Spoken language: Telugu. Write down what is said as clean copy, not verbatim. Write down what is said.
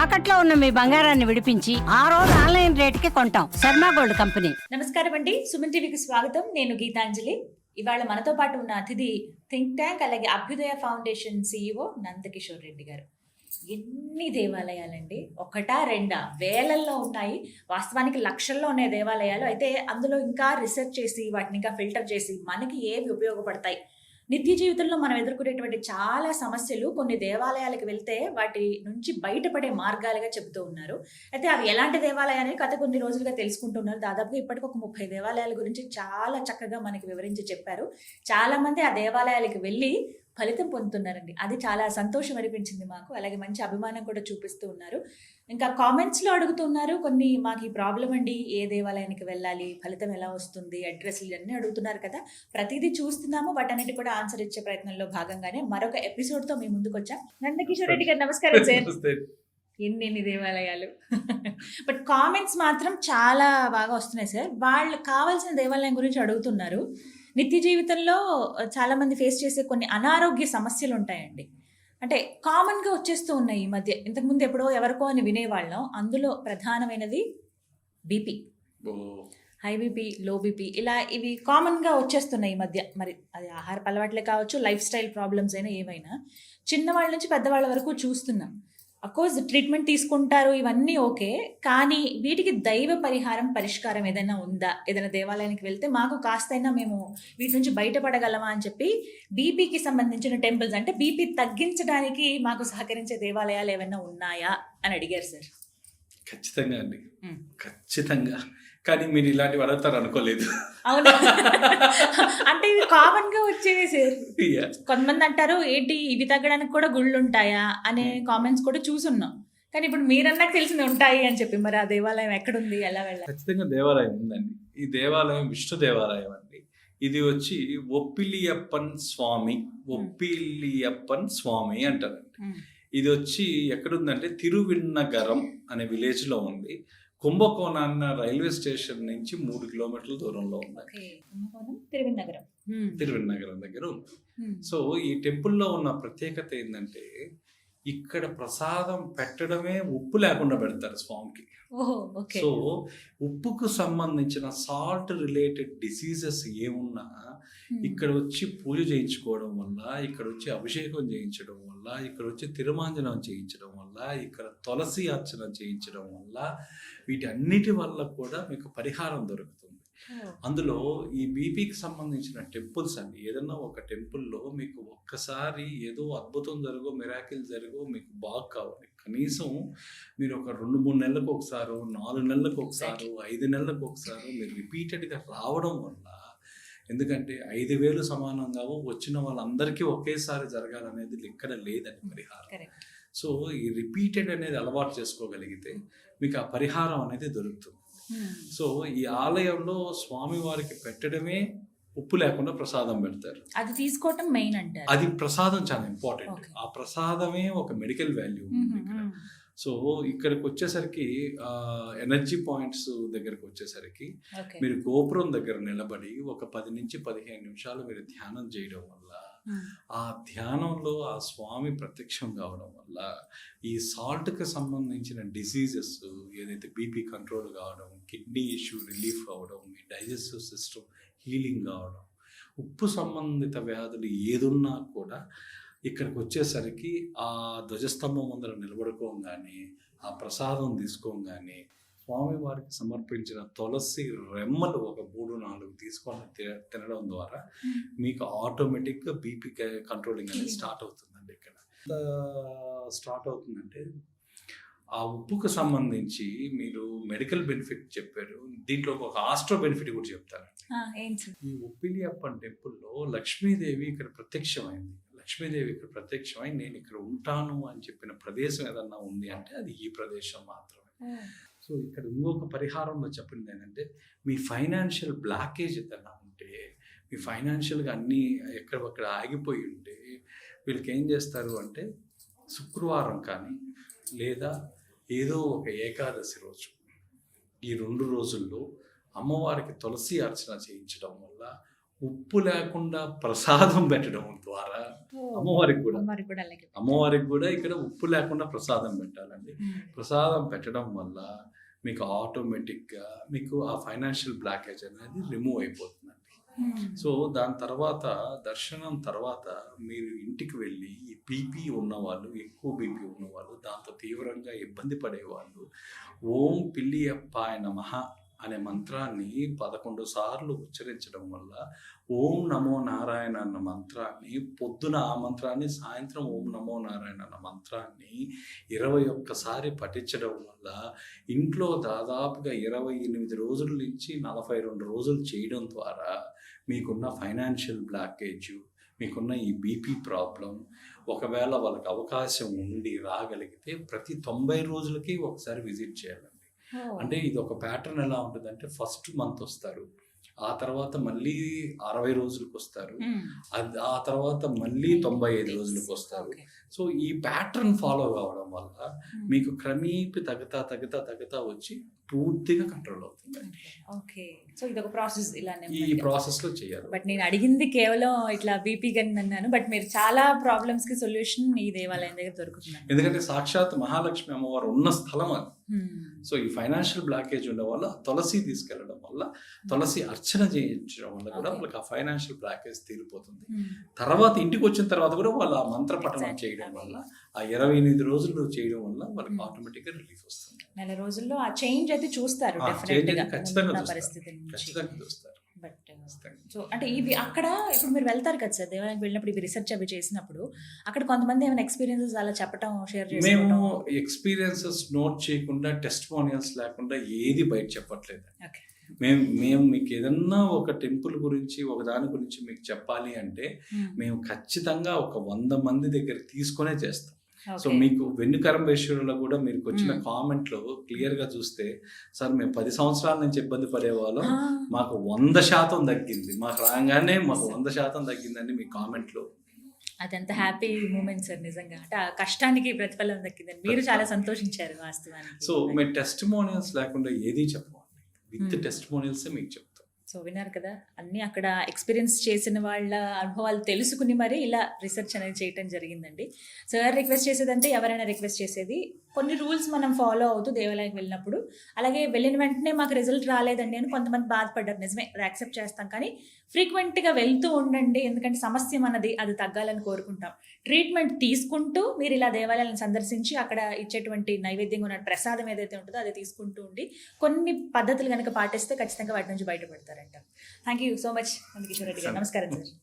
తాకట్లో ఉన్న మీ బంగారాన్ని విడిపించి ఆ రోజు ఆన్లైన్ రేటుకి కొంటాం. Sharma gold company. నమస్కారం అండి, సుమన్ టీవీకి స్వాగతం. నేను గీతాంజలి. ఇవాళ మనతో పాటు ఉన్న అతిథి థింక్ ట్యాంక్ అలాగే అభ్యుదయ ఫౌండేషన్ CEO నందకిషోర్ రెడ్డి గారు. ఎన్ని దేవాలయాలండి, ఒకటా రెండా, వేలల్లో ఉన్నాయి. వాస్తవానికి లక్షల్లో ఉన్నాయి దేవాలయాలు. అయితే అందులో ఇంకా రీసెర్చ్ చేసి వాటిని ఇంకా ఫిల్టర్ చేసి మనకి ఏవి ఉపయోగపడతాయి, నిత్య జీవితంలో మనం ఎదుర్కొనేటువంటి చాలా సమస్యలు కొన్ని దేవాలయాలకు వెళ్తే వాటి నుంచి బయటపడే మార్గాలుగా చెబుతూ ఉన్నారు. అయితే అవి ఎలాంటి దేవాలయాన్ని గత కొన్ని రోజులుగా తెలుసుకుంటున్నారు. దాదాపుగా ఇప్పటికి ఒక 30 దేవాలయాల గురించి చాలా చక్కగా మనకి వివరించి చెప్పారు. చాలా మంది ఆ దేవాలయాలకు వెళ్ళి ఫలితం పొందుతున్నారండి. అది చాలా సంతోషం అనిపించింది మాకు. అలాగే మంచి అభిమానం కూడా చూపిస్తూ ఉన్నారు. ఇంకా కామెంట్స్లో అడుగుతున్నారు కొన్ని, మాకు ఈ ప్రాబ్లం అండి, ఏ దేవాలయానికి వెళ్ళాలి, ఫలితం ఎలా వస్తుంది, అడ్రస్లు ఇవన్నీ అడుగుతున్నారు కదా. ప్రతిదీ చూస్తున్నాము, వాటన్నిటి కూడా ఆన్సర్ ఇచ్చే ప్రయత్నంలో భాగంగానే మరొక ఎపిసోడ్తో మీ ముందుకు వచ్చాం. నందకిషోర్ రెడ్డి గారు నమస్కారం సార్. ఎన్ని దేవాలయాలు బట్ కామెంట్స్ మాత్రం చాలా బాగా వస్తున్నాయి సార్. వాళ్ళు కావాల్సిన దేవాలయం గురించి అడుగుతున్నారు. నిత్య జీవితంలో చాలా మంది ఫేస్ చేసే కొన్ని అనారోగ్య సమస్యలు ఉంటాయండి, అంటే కామన్గా వచ్చేస్తూ ఉన్నాయి ఈ మధ్య. ఇంతకుముందు ఎప్పుడో ఎవరికో అని వినేవాళ్ళం. అందులో ప్రధానమైనది BP, high BP, low BP, ఇలా ఇవి కామన్గా వచ్చేస్తున్నాయి ఈ మధ్య. మరి అది ఆహార అలవాట్లే కావచ్చు, లైఫ్ స్టైల్ ప్రాబ్లమ్స్ అయినా ఏవైనా, చిన్నవాళ్ళ నుంచి పెద్దవాళ్ళ వరకు చూస్తున్నాం. అఫ్కోర్స్ ట్రీట్మెంట్ తీసుకుంటారు, ఇవన్నీ ఓకే. కానీ వీటికి దైవ పరిష్కారం ఏదైనా ఉందా? ఏదైనా దేవాలయానికి వెళ్తే మాకు కాస్తైనా మేము వీటి నుంచి బయటపడగలమా అని చెప్పి బీపీకి సంబంధించిన టెంపుల్స్, అంటే బీపీ తగ్గించడానికి మాకు సహకరించే దేవాలయాలు ఏమైనా ఉన్నాయా అని అడిగారు సార్. ఖచ్చితంగా అండి, ఖచ్చితంగా. కానీ మీరు ఇలాంటివి అడుగుతారు అనుకోలేదు. అవునా? అంటే ఇవి కామన్ గా వచ్చేవి సార్. కొంతమంది అంటారు ఏంటి ఇవి తగ్గడానికి కూడా గుళ్ళు ఉంటాయా అనే కామెంట్స్ కూడా చూసున్నాం. కానీ ఇప్పుడు మీరన్నాక తెలిసింది ఉంటాయి అని చెప్పి, మరి ఆ దేవాలయం ఎక్కడుంది, ఎలా వెళ్ళాలి? ఖచ్చితంగా దేవాలయం ఉందండి. ఈ దేవాలయం విష్ణు దేవాలయం అండి. ఇది వచ్చి ఒప్పిలియప్పన్ స్వామి అంటారండి. ఇది వచ్చి ఎక్కడుందంటే తిరువిన్నగరం అనే విలేజ్ లో ఉంది. కుంభకోణాన్న రైల్వే స్టేషన్ నుంచి 3 కిలోమీటర్ల దూరంలో ఉంది. తిరువిన్నగరం దగ్గర ఉంది. సో ఈ టెంపుల్లో ఉన్న ప్రత్యేకత ఏంటంటే, ఇక్కడ ప్రసాదం పెట్టడమే ఉప్పు లేకుండా పెడతారు స్వామికి. సో ఉప్పుకు సంబంధించిన సాల్ట్ రిలేటెడ్ డిసీజెస్ ఏమున్నా ఇక్కడ వచ్చి పూజ చేయించుకోవడం వల్ల, ఇక్కడ వచ్చి అభిషేకం చేయించడం వల్ల, ఇక్కడ వచ్చి తిరుమాంజనం చేయించడం వల్ల, ఇక్కడ తులసి అర్చన చేయించడం వల్ల, వీటన్నిటి వల్ల కూడా మీకు పరిహారం దొరుకుతుంది. అందులో ఈ బీపీకి సంబంధించిన టెంపుల్స్ అండి, ఏదన్నా ఒక టెంపుల్లో మీకు ఒక్కసారి ఏదో అద్భుతం జరుగో, మిరాకిల్ జరుగో, మీకు బాగా కావాలి, కనీసం మీరు ఒక 2-3 నెలలకు ఒకసారి, 4 నెలలకు ఒకసారి, 5 నెలలకు ఒకసారి మీరు రిపీటెడ్గా రావడం వల్ల, ఎందుకంటే 5,000 సమానంగా వచ్చిన వాళ్ళందరికీ ఒకేసారి జరగాలనేది ఎక్కడ లేదని పరిహారం. సో ఈ రిపీటెడ్ అనేది అలవాటు చేసుకోగలిగితే మీకు ఆ పరిహారం అనేది దొరుకుతుంది. సో ఈ ఆలయంలో స్వామి వారికి పెట్టడమే ఉప్పు లేకుండా ప్రసాదం పెడతారు. అది తీసుకోవటం మెయిన్ అంటారు. అది ప్రసాదం చాలా ఇంపార్టెంట్. ఆ ప్రసాదమే ఒక మెడికల్ వాల్యూ ఉంది ఇక్కడ. సో ఇక్కడికి వచ్చేసరికి ఎనర్జీ పాయింట్స్ దగ్గరకు వచ్చేసరికి మీరు గోపురం దగ్గర నిలబడి ఒక 10 నుంచి 15 నిమిషాలు మీరు ధ్యానం చేయడం వల్ల, ఆ ధ్యానంలో ఆ స్వామి ప్రత్యక్షం కావడం వల్ల ఈ సాల్ట్కి సంబంధించిన డిసీజెస్, ఏదైతే బీపీ కంట్రోల్ కావడం, కిడ్నీ ఇష్యూ రిలీఫ్ కావడం, మీ డైజెస్టివ్ సిస్టమ్ హీలింగ్ కావడం, ఉప్పు సంబంధిత వ్యాధులు ఏదున్నా కూడా ఇక్కడికి వచ్చేసరికి ఆ ధ్వజస్తంభం ముందర నిలబడుకోగానే, ఆ ప్రసాదం తీసుకోగానే, స్వామివారికి సమర్పించిన తులసి రెమ్మలు ఒక 3-4 తీసుకొని తినడం ద్వారా మీకు ఆటోమేటిక్గా బీపీ కంట్రోలింగ్ అనేది స్టార్ట్ అవుతుందండి. ఇక్కడ స్టార్ట్ అవుతుందంటే ఆ ఉప్పుకు సంబంధించి మీరు మెడికల్ బెనిఫిట్ చెప్పారు, దీంట్లో ఒక ఆస్ట్రో బెనిఫిట్ కూడా చెప్తారు. ఈ ఒప్పిలియప్పన్ టెంపుల్లో లక్ష్మీదేవి ఇక్కడ ప్రత్యక్షమైంది. లక్ష్మీదేవి ఇక్కడ ప్రత్యక్షమై నేను ఇక్కడ ఉంటాను అని చెప్పిన ప్రదేశం ఏదన్నా ఉంది అంటే అది ఈ ప్రదేశం మాత్రమే. సో ఇక్కడ ఇంకొక పరిహారంలో చెప్పింది ఏంటంటే, మీ ఫైనాన్షియల్ బ్లాకేజ్ ఏదన్నా ఉంటే, మీ ఫైనాన్షియల్గా అన్నీ ఎక్కడొక్కడ ఆగిపోయి ఉంటే, వీళ్ళకి ఏం చేస్తారు అంటే శుక్రవారం కానీ లేదా ఏదో ఒక ఏకాదశి రోజు, ఈ 2 రోజుల్లో అమ్మవారికి తులసి అర్చన చేయించడం వల్ల ఉప్పు లేకుండా ప్రసాదం పెట్టడం ద్వారా అమ్మవారికి కూడా అలాగే అమ్మవారికి కూడా ఇక్కడ ఉప్పు లేకుండా ప్రసాదం పెట్టాలండి. ప్రసాదం పెట్టడం వల్ల మీకు ఆటోమేటిక్గా మీకు ఆ ఫైనాన్షియల్ బ్లాకేజ్ అనేది రిమూవ్ అయిపోతుందండి. సో దాని తర్వాత దర్శనం తర్వాత మీరు ఇంటికి వెళ్ళి ఈ బీపీ ఉన్నవాళ్ళు, ఎక్కువ బీపీ ఉన్నవాళ్ళు, దాంతో తీవ్రంగా ఇబ్బంది పడేవాళ్ళు ఓం పిల్లియప్పాయ నమః అనే మంత్రాన్ని 11 సార్లు ఉచ్చరించడం వల్ల ఓం నమో నారాయణ అన్న మంత్రాన్ని పొద్దున ఆ మంత్రాన్ని, సాయంత్రం ఓం నమో నారాయణ అన్న మంత్రాన్ని 21 సారి పఠించడం వల్ల ఇంట్లో దాదాపుగా 28 రోజుల నుంచి 42 రోజులు చేయడం ద్వారా మీకున్న ఫైనాన్షియల్ బ్లాకేజ్, మీకున్న ఈ బీపీ ప్రాబ్లం, ఒకవేళ వాళ్ళకి అవకాశం ఉండి రాగలిగితే ప్రతి 90 రోజులకి ఒకసారి విజిట్ చేయాలండి. అంటే ఇది ఒక ప్యాటర్న్ ఎలా ఉంటుందంటే ఫస్ట్ మంత్ వస్తారు, ఆ తర్వాత మళ్ళీ 60 రోజులకు వస్తారు, ఆ తర్వాత మళ్ళీ 95 రోజులకు వస్తారు. సో ఈ ప్యాటర్న్ ఫాలో కావడం వల్ల మీకు క్రమేపీ తగ్గుతా వచ్చి పూర్తిగా కంట్రోల్ అవుతుంది. ఓకే, సో ఇది ఒక ప్రాసెస్ ఇలానే ఈ ప్రాసెస్ లో చేయాలి. బట్ నేను అడిగింది కేవలం ఇట్లా బీపీ గన్ అన్నాను, బట్ మీరు చాలా ప్రాబ్లమ్స్ కి సొల్యూషన్ ఈ దేవాలయం దగ్గర దొరుకుతుంది. ఎందుకంటే సాక్షాత్ మహాలక్ష్మి అమ్మవారు ఉన్న స్థలం అది. సో ఈ ఫైనాన్షియల్ బ్లాకేజ్ ఉండడం వల్ల తులసి తీసుకెళ్లడం వల్ల, తులసి అర్చన చేయించడం వల్ల కూడా వాళ్ళకి ఆ ఫైనాన్షియల్ బ్లాకేజ్ తీరిపోతుంది. తర్వాత ఇంటికి వచ్చిన తర్వాత కూడా వాళ్ళు ఆ మంత్ర పఠనం చేయడం వల్ల, ఆ 28 రోజులు చేయడం వల్ల వాళ్ళకి ఆటోమేటిక్ గా రిలీఫ్ వస్తుంది. నెల రోజుల్లో ఆ చేంజ్ అయితే చూస్తారు ఖచ్చితంగా పరిస్థితి చూస్తారు. బట్ సో అంటే ఇవి అక్కడ ఇప్పుడు మీరు వెళ్తారు కదా సార్ దేవాలయానికి వెళ్ళినప్పుడు, ఇవి రీసెర్చ్ అవి చేసినప్పుడు అక్కడ కొంతమంది ఏమైనా ఎక్స్పీరియన్సెస్ అలా చెప్పడం, షేర్ చేసి మేము ఎక్స్పీరియన్సెస్ నోట్ చేయకుండా, టెస్టిమోనియల్స్ లేకుండా ఏది బయట చెప్పట్లేదు. మేము మీకు ఏదన్నా ఒక టెంపుల్ గురించి, ఒక దాని గురించి మీకు చెప్పాలి అంటే మేము ఖచ్చితంగా ఒక 100 మంది దగ్గర తీసుకునే చేస్తాం. సో మీకు వెన్నుకరంబేశ్వరంలో కూడా మీరు వచ్చిన కామెంట్లో క్లియర్ గా చూస్తే, సార్ మేము 10 సంవత్సరాల నుంచి ఇబ్బంది పడేవాళ్ళం, మాకు 100% తగ్గింది, మాకు రాగానే మాకు 100% తగ్గిందండి మీ కామెంట్లో. అదంత హ్యాపీ మూమెంట్ సార్ నిజంగా. అంటే ఆ కష్టానికి ప్రతిఫలం దక్కిందని మీరు చాలా సంతోషించారు వాస్తవానికి. సో మేము టెస్టిమోనియల్స్ లేకుండా ఏది చెప్పమండి, విత్ టెస్టిమోనియల్సే మీకు చెప్తాం. సో విన్నారు కదా, అన్నీ అక్కడ ఎక్స్పీరియన్స్ చేసిన వాళ్ళ అనుభవాలు తెలుసుకుని మరి ఇలా రీసెర్చ్ అనేది చేయటం జరిగిందండి. సార్ రిక్వెస్ట్ చేసేదంటే ఎవరైనా రిక్వెస్ట్ చేసేది కొన్ని రూల్స్ మనం ఫాలో అవుతూ దేవాలయానికి వెళ్ళినప్పుడు, అలాగే వెళ్ళిన వెంటనే మాకు రిజల్ట్ రాలేదండి అని కొంతమంది బాధపడ్డారు. నిజమే, అది యాక్సెప్ట్ చేస్తాం, కానీ ఫ్రీక్వెంట్గా వెళ్తూ ఉండండి. ఎందుకంటే సమస్య మనది, అది తగ్గాలని కోరుకుంటాం. ట్రీట్మెంట్ తీసుకుంటూ మీరు ఇలా దేవాలయాలను సందర్శించి అక్కడ ఇచ్చేటువంటి నైవేద్యంగా ఉన్న ప్రసాదం ఏదైతే ఉంటుందో అది తీసుకుంటూ ఉండి కొన్ని పద్ధతులు కనుక పాటిస్తే ఖచ్చితంగా వాటి నుంచి బయటపడతారంట. Thank you so much Nandakishore Reddy garu. నమస్కారం సార్.